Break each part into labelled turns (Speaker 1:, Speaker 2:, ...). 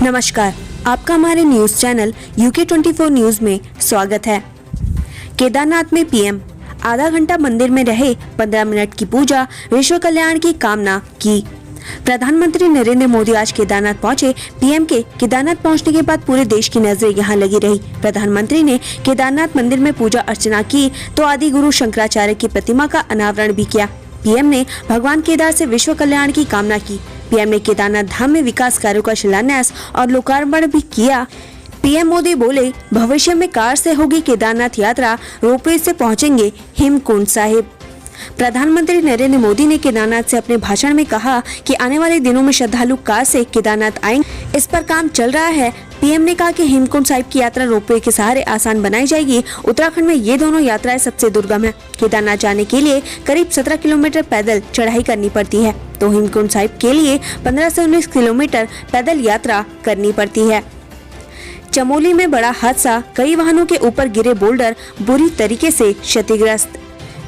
Speaker 1: नमस्कार, आपका हमारे न्यूज चैनल UK24 न्यूज में स्वागत है। केदारनाथ में पीएम आधा घंटा मंदिर में रहे, 15 मिनट की पूजा, विश्व कल्याण की कामना की। प्रधानमंत्री नरेंद्र मोदी आज केदारनाथ पहुंचे। पीएम के केदारनाथ पहुंचने के बाद पूरे देश की नजरें यहां लगी रही। प्रधानमंत्री ने केदारनाथ मंदिर में पूजा अर्चना की तो आदि गुरु शंकराचार्य की प्रतिमा का अनावरण भी किया। पीएम ने भगवान केदार से विश्व कल्याण की कामना की। पीएम ने केदारनाथ धाम में विकास कार्यों का शिलान्यास और लोकार्पण भी किया। पीएम मोदी बोले, भविष्य में कार से होगी केदारनाथ यात्रा, रोपवे से पहुंचेंगे हेमकुंड साहिब। प्रधानमंत्री नरेंद्र मोदी ने केदारनाथ से अपने भाषण में कहा कि आने वाले दिनों में श्रद्धालु कार से केदारनाथ आएंगे, इस पर काम चल रहा है। पीएम ने कहा कि हेमकुंड साहिब की यात्रा रोपवे के सहारे आसान बनाई जाएगी। उत्तराखंड में ये दोनों यात्राएं सबसे दुर्गम है। केदारनाथ जाने के लिए करीब 17 किलोमीटर पैदल चढ़ाई करनी पड़ती है, तो हेमकुंड साहिब के लिए 15 से 19 किलोमीटर पैदल यात्रा करनी पड़ती है। चमोली में बड़ा हादसा, कई वाहनों के ऊपर गिरे बोल्डर बुरी तरीके से क्षतिग्रस्त।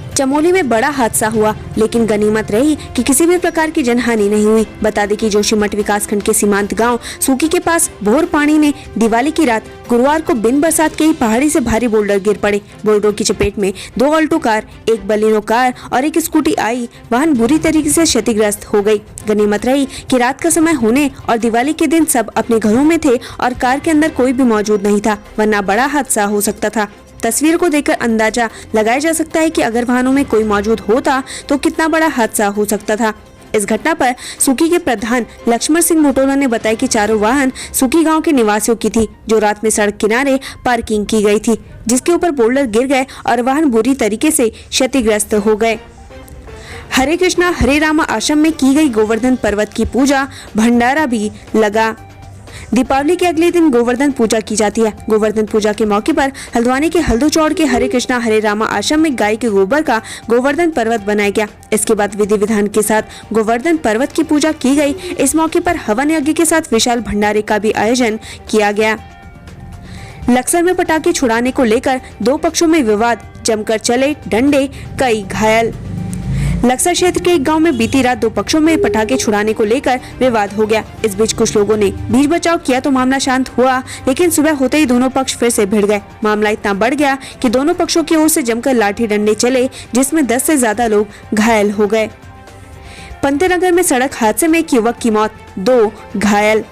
Speaker 1: चमोली में बड़ा हादसा हुआ, लेकिन गनीमत रही कि किसी भी प्रकार की जनहानि नहीं हुई। बता दें कि जोशीमठ विकासखंड के सीमांत गांव सूकी के पास भोर पानी ने दिवाली की रात गुरुवार को बिन बरसात के ही पहाड़ी से भारी बोल्डर गिर पड़े। बोल्डरों की चपेट में 2 ऑल्टो कार, एक बलिनो कार और एक स्कूटी आई। वाहन बुरी तरीके से क्षतिग्रस्त हो गई। गनीमत रही कि रात का समय होने और दिवाली के दिन सब अपने घरों में थे और कार के अंदर कोई भी मौजूद नहीं था, वरना बड़ा हादसा हो सकता था। तस्वीर को देखकर अंदाजा लगाया जा सकता है कि अगर वाहनों में कोई मौजूद होता तो कितना बड़ा हादसा हो सकता था। इस घटना पर सूकी के प्रधान लक्ष्मण सिंह मोटोला ने बताया कि चारों वाहन सूकी गांव के निवासियों की थी, जो रात में सड़क किनारे पार्किंग की गई थी, जिसके ऊपर बोल्डर गिर गए और वाहन बुरी तरीके से क्षतिग्रस्त हो गए। हरे कृष्णा हरे रामा आश्रम में की गई गोवर्धन पर्वत की पूजा, भंडारा भी लगा। दीपावली के अगले दिन गोवर्धन पूजा की जाती है। गोवर्धन पूजा के मौके पर हल्द्वानी के हल्दूचौड़ के हरे कृष्णा हरे रामा आश्रम में गाय के गोबर का गोवर्धन पर्वत बनाया गया। इसके बाद विधि विधान के साथ गोवर्धन पर्वत की पूजा की गई। इस मौके पर हवन यज्ञ के साथ विशाल भंडारे का भी आयोजन किया गया। लक्सर में पटाखे छुड़ाने को लेकर 2 पक्षों में विवाद, जमकर चले डंडे, कई घायल। लक्सर क्षेत्र के एक गांव में बीती रात 2 पक्षों में पटाखे छुड़ाने को लेकर विवाद हो गया। इस बीच कुछ लोगों ने बीच बचाव किया तो मामला शांत हुआ, लेकिन सुबह होते ही दोनों पक्ष फिर से भिड़ गए। मामला इतना बढ़ गया कि दोनों पक्षों की ओर से जमकर लाठी डंडे चले, जिसमें 10 से ज्यादा लोग घायल हो गए। पंतनगर में सड़क हादसे में एक युवक की मौत, 2 घायल।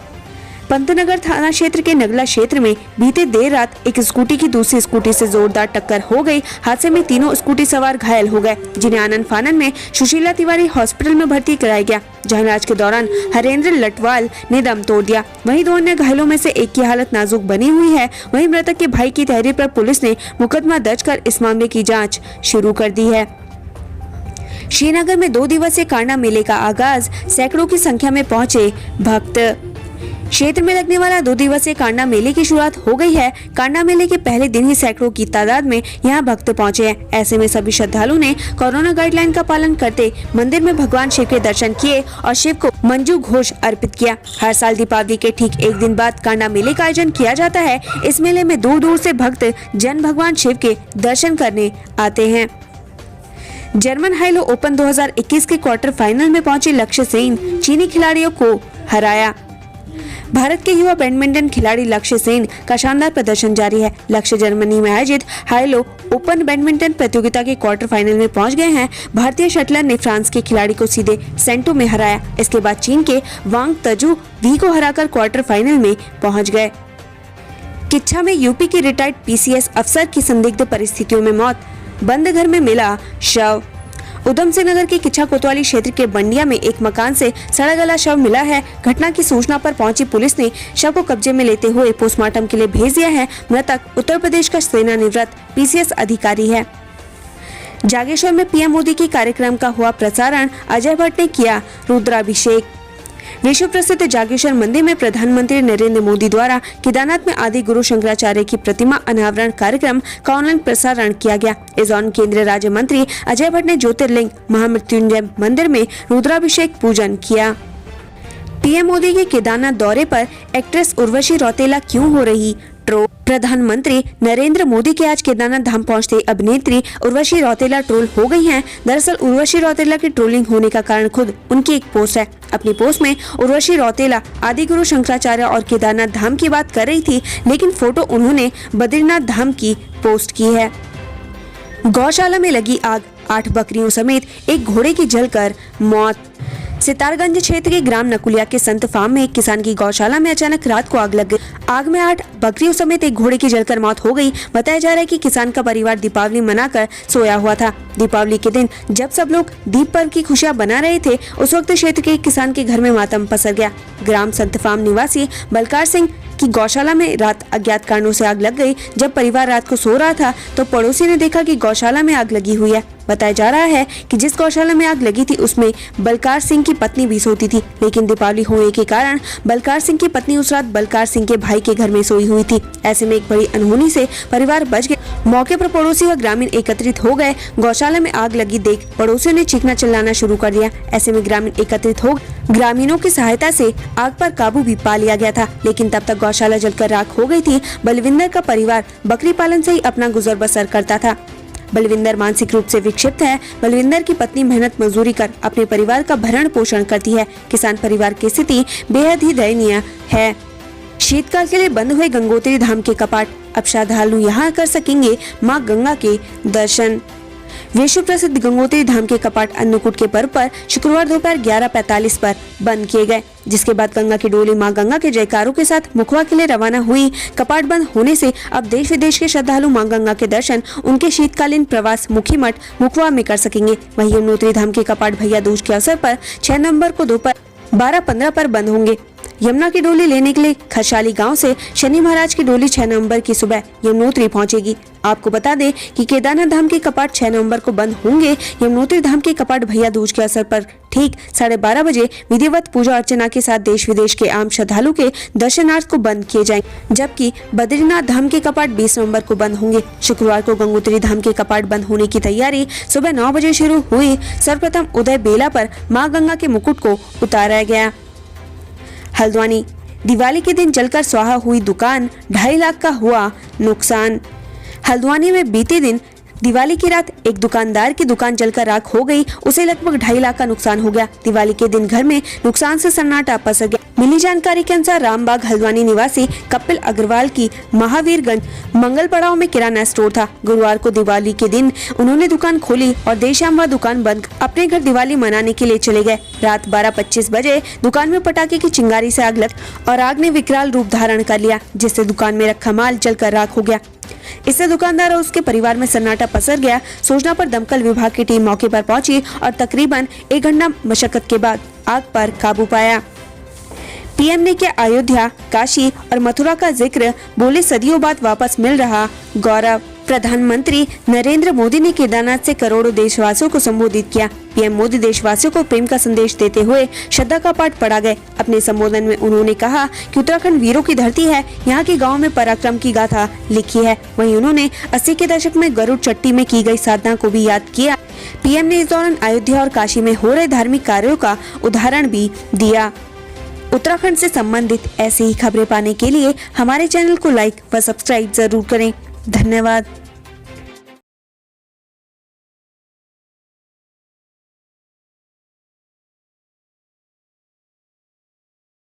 Speaker 1: पंतनगर थाना क्षेत्र के नगला क्षेत्र में बीते देर रात एक स्कूटी की दूसरी स्कूटी से जोरदार टक्कर हो गई। हादसे में तीनों स्कूटी सवार घायल हो गए, जिन्हें आनंद फानन में सुशीला तिवारी हॉस्पिटल में भर्ती कराया गया, जहां इलाज के दौरान हरेंद्र लटवाल ने दम तोड़ दिया। वहीं 2 अन्य घायलों में से एक की हालत नाजुक बनी हुई है। वहीं मृतक के भाई की तहरीर पर पुलिस ने मुकदमा दर्ज कर इस मामले की जाँच शुरू कर दी है। श्रीनगर में 2 दिवसीय कांडा मेले का आगाज, सैकड़ों की संख्या में पहुंचे भक्त। क्षेत्र में लगने वाला 2 दिवसीय कांडा मेले की शुरुआत हो गई है। कांडा मेले के पहले दिन ही सैकड़ों की तादाद में यहां भक्त पहुंचे हैं। ऐसे में सभी श्रद्धालुओं ने कोरोना गाइडलाइन का पालन करते मंदिर में भगवान शिव के दर्शन किए और शिव को मंजू घोष अर्पित किया। हर साल दीपावली के ठीक एक दिन बाद कांडा मेले का आयोजन किया जाता है। इस मेले में दूर दूर से भक्त जन भगवान शिव के दर्शन करने आते हैं। जर्मन हाइलो ओपन 2021 के क्वार्टर फाइनल में पहुंचे लक्ष्य सेन चीनी खिलाड़ियों को हराया। भारत के युवा बैडमिंटन खिलाड़ी लक्ष्य सेन का शानदार प्रदर्शन जारी है। लक्ष्य जर्मनी में आयोजित हाइलो ओपन बैडमिंटन प्रतियोगिता के क्वार्टर फाइनल में पहुंच गए हैं। भारतीय शटलर ने फ्रांस के खिलाड़ी को सीधे सेंटो में हराया। इसके बाद चीन के वांग तजू वी को हराकर क्वार्टर फाइनल में पहुंच गए। किच्छा में यूपी के रिटायर्ड PCS अफसर की संदिग्ध परिस्थितियों में मौत, बंद घर में मिला शव। उधम सिंह नगर के किच्छा कोतवाली क्षेत्र के बंडिया में एक मकान से सड़ा गला शव मिला है। घटना की सूचना पर पहुंची पुलिस ने शव को कब्जे में लेते हुए पोस्टमार्टम के लिए भेज दिया है। मृतक उत्तर प्रदेश का सेवानिवृत्त PCS अधिकारी है। जागेश्वर में PM मोदी के कार्यक्रम का हुआ प्रसारण, अजय भट्ट ने किया रुद्राभिषेक। विश्व प्रसिद्ध जागेश्वर मंदिर में प्रधानमंत्री नरेंद्र मोदी द्वारा केदारनाथ में आदि गुरु शंकराचार्य की प्रतिमा अनावरण कार्यक्रम का ऑनलाइन प्रसारण किया गया। इस दौरान केंद्रीय राज्य मंत्री अजय भट्ट ने ज्योतिर्लिंग महामृत्युंजय मंदिर में रुद्राभिषेक पूजन किया। PM मोदी के केदारनाथ दौरे पर एक्ट्रेस उर्वशी रौतेला क्यों हो रही ट्रोल। प्रधानमंत्री नरेंद्र मोदी के आज केदारनाथ धाम पहुंचते अभिनेत्री उर्वशी रौतेला ट्रोल हो गई हैं। दरअसल उर्वशी रौतेला की ट्रोलिंग होने का कारण खुद उनकी एक पोस्ट है। अपनी पोस्ट में उर्वशी रौतेला आदि गुरु शंकराचार्य और केदारनाथ धाम की बात कर रही थी, लेकिन फोटो उन्होंने बद्रीनाथ धाम की पोस्ट की है। गौशाला में लगी आग, 8 बकरियों समेत एक घोड़े की जलकर मौत। सितारगंज क्षेत्र के ग्राम नकुलिया के संत फार्म में एक किसान की गौशाला में अचानक रात को आग लग गई। आग में 8 बकरियों समेत एक घोड़े की जलकर मौत हो गई। बताया जा रहा है कि किसान का परिवार दीपावली मनाकर सोया हुआ था। दीपावली के दिन जब सब लोग दीप पर्व की खुशियां मना रहे थे, उस वक्त क्षेत्र के एक किसान के घर में मातम पसर गया। ग्राम संत फार्म निवासी बलकार सिंह की गौशाला में रात अज्ञात कारणों से आग लग गई। जब परिवार रात को सो रहा था तो पड़ोसी ने देखा कि गौशाला में आग लगी हुई है। बताया जा रहा है कि जिस गौशाला में आग लगी थी उसमें बलकार सिंह की पत्नी भी सोती थी, लेकिन दीपावली होने के कारण बलकार सिंह की पत्नी उस रात बलकार सिंह के भाई के घर में सोई हुई थी। ऐसे में एक बड़ी अनहोनी से परिवार बच गया। मौके पर पड़ोसी व ग्रामीण एकत्रित हो गए। गौशाला में आग लगी देख पड़ोसियों ने चीखना चिल्लाना शुरू कर दिया। ऐसे में ग्रामीण एकत्रित हो ग्रामीणों की सहायता से आग पर काबू भी पा लिया गया था, लेकिन तब तक गौशाला जलकर राख हो गई थी। बलविंदर का परिवार बकरी पालन से ही अपना गुजर बसर करता था। बलविंदर मानसिक रूप से विक्षिप्त है। बलविंदर की पत्नी मेहनत मजदूरी कर अपने परिवार का भरण पोषण करती है। किसान परिवार की स्थिति बेहद ही दयनीय है। शीतकाल के लिए बंद हुए गंगोत्री धाम के कपाट, अब श्रद्धालु यहाँ कर सकेंगे मां गंगा के दर्शन। विश्व प्रसिद्ध गंगोत्री धाम के कपाट अन्नकूट के पर्व पर शुक्रवार दोपहर 11:45 पर बंद किए गए, जिसके बाद गंगा की डोली मां गंगा के जयकारों के साथ मुखवा के लिए रवाना हुई। कपाट बंद होने से अब देश विदेश के श्रद्धालु मां गंगा के दर्शन उनके शीतकालीन प्रवास मुखी मठ मुखवा में कर सकेंगे। वहीं यमुनोत्री धाम के कपाट भैया दूज के अवसर पर 6 नवंबर को दोपहर 12:15 पर बंद होंगे। यमुना की डोली लेने के लिए खरसाली गांव से शनि महाराज की डोली 6 नवंबर की सुबह यमुनोत्री पहुंचेगी। आपको बता दें कि केदारनाथ धाम के कपाट 6 नवंबर को बंद होंगे। यमुनोत्री धाम के कपाट भैया दूज के अवसर पर ठीक 12:30 बजे विधिवत पूजा अर्चना के साथ देश विदेश के आम श्रद्धालु के दर्शनार्थ को बंद किए जाएंगे, जबकि बद्रीनाथ धाम के कपाट 20 नवंबर को बंद होंगे। शुक्रवार को गंगोत्री धाम के कपाट बंद होने की तैयारी सुबह 9 बजे शुरू हुई। सर्वप्रथम उदय बेला पर मां गंगा के मुकुट को उतारा गया। हल्द्वानी, दिवाली के दिन जलकर स्वाहा हुई दुकान, 2.5 लाख का हुआ नुकसान। हल्द्वानी में बीते दिन दिवाली की रात एक दुकानदार की दुकान जलकर राख हो गई। उसे लगभग 2.5 लाख का नुकसान हो गया। दिवाली के दिन घर में नुकसान से सन्नाटा पसर गया। मिली जानकारी के अनुसार रामबाग हल्द्वानी निवासी कपिल अग्रवाल की महावीरगंज मंगल पड़ाव में किराना स्टोर था। गुरुवार को दिवाली के दिन उन्होंने दुकान खोली और देर शाम वह दुकान बंद अपने घर दिवाली मनाने के लिए चले गए। रात 12:25 बजे दुकान में पटाखे की चिंगारी से आग लग और आग ने विकराल रूप धारण कर लिया, जिससे दुकान में रखा माल जलकर राख हो गया। इससे दुकानदार और उसके परिवार में सन्नाटा पसर गया। सूचना पर दमकल विभाग की टीम मौके पर पहुंची और तकरीबन 1 घंटा मशक्कत के बाद आग पर काबू पाया। पीएम ने किया अयोध्या, काशी और मथुरा का जिक्र, बोले सदियों बाद वापस मिल रहा गौरव। प्रधानमंत्री नरेंद्र मोदी ने केदारनाथ से करोड़ों देशवासियों को संबोधित किया। पीएम मोदी देशवासियों को प्रेम का संदेश देते हुए श्रद्धा का पाठ पढ़ा गए। अपने संबोधन में उन्होंने कहा कि उत्तराखंड वीरों की धरती है, यहाँ के गाँव में पराक्रम की गाथा लिखी है। वहीं उन्होंने 80 के दशक में गरुड़ चट्टी में की गई साधना को भी याद किया। पीएम ने इस दौरान अयोध्या और काशी में हो रहे धार्मिक कार्यों का उदाहरण भी दिया। उत्तराखंड से संबंधित ऐसी ही खबरें पाने के लिए हमारे चैनल को लाइक व सब्सक्राइब जरूर करें। धन्यवाद।